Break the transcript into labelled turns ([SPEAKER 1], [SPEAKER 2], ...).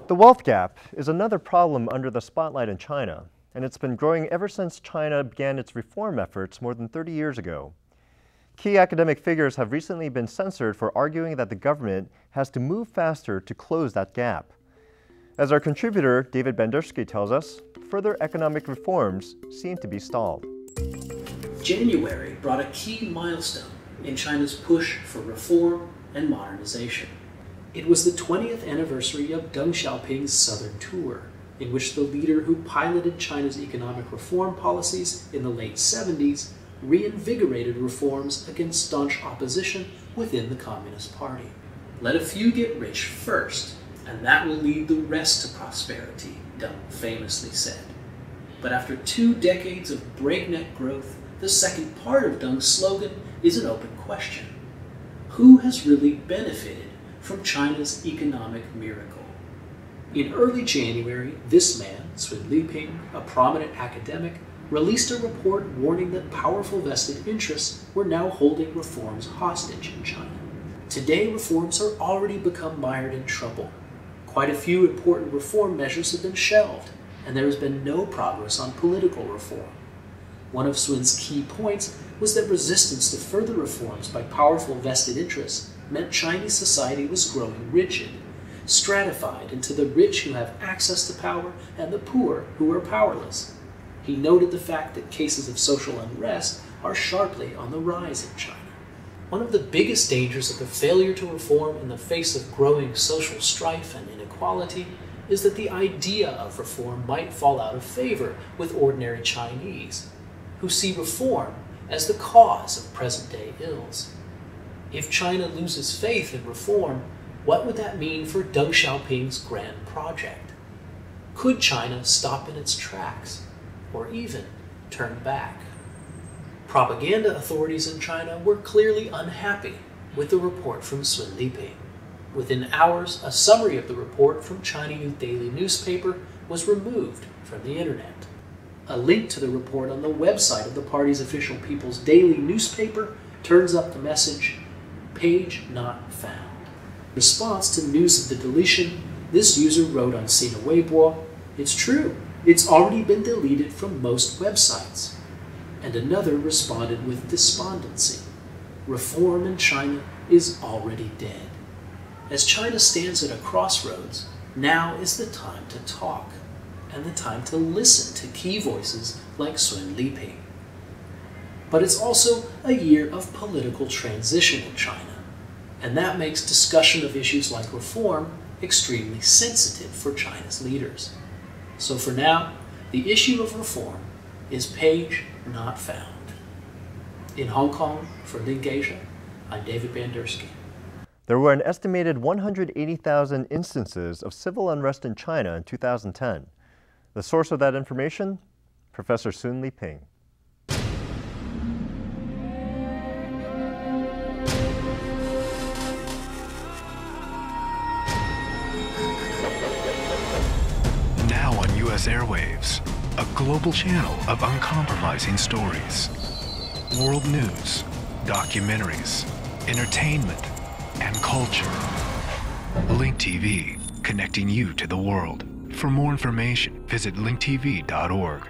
[SPEAKER 1] The wealth gap is another problem under the spotlight in China, and it's been growing ever since China began its reform efforts more than 30 years ago. Key academic figures have recently been censored for arguing that the government has to move faster to close that gap. As our contributor, David Bandurski, tells us, further economic reforms seem to be stalled.
[SPEAKER 2] January brought a key milestone in China's push for reform and modernization. It was the 20th anniversary of Deng Xiaoping's Southern Tour, in which the leader who piloted China's economic reform policies in the late 70s reinvigorated reforms against staunch opposition within the Communist Party. Let a few get rich first, and that will lead the rest to prosperity, Deng famously said. But after 2 decades of breakneck growth, the second part of Deng's slogan is an open question. Who has really benefited from China's economic miracle? In early January, this man, Sun Liping, a prominent academic, released a report warning that powerful vested interests were now holding reforms hostage in China. Today, reforms are already become mired in trouble. Quite a few important reform measures have been shelved, and there has been no progress on political reform. One of Sun's key points was that resistance to further reforms by powerful vested interests meant Chinese society was growing rigid, stratified into the rich who have access to power and the poor who are powerless. He noted the fact that cases of social unrest are sharply on the rise in China. One of the biggest dangers of the failure to reform in the face of growing social strife and inequality is that the idea of reform might fall out of favor with ordinary Chinese, who see reform as the cause of present-day ills. If China loses faith in reform, what would that mean for Deng Xiaoping's grand project? Could China stop in its tracks, or even turn back? Propaganda authorities in China were clearly unhappy with the report from Sun Liping. Within hours, a summary of the report from Chinese daily newspaper was removed from the internet. A link to the report on the website of the party's official People's Daily newspaper turns up the message, "Page not found." In response to news of the deletion, this user wrote on Sina Weibo, "It's true, it's already been deleted from most websites." And another responded with despondency, "Reform in China is already dead." As China stands at a crossroads, now is the time to talk, and the time to listen to key voices like Sun Liping. But it's also a year of political transition in China, and that makes discussion of issues like reform extremely sensitive for China's leaders. So for now, the issue of reform is page not found. In Hong Kong, for LinkAsia, I'm David Bandurski.
[SPEAKER 1] There were an estimated 180,000 instances of civil unrest in China in 2010. The source of that information? Professor Sun Liping.
[SPEAKER 3] Now on U.S. airwaves, a global channel of uncompromising stories. World news, documentaries, entertainment, and culture. Link TV, connecting you to the world. For more information, visit linktv.org.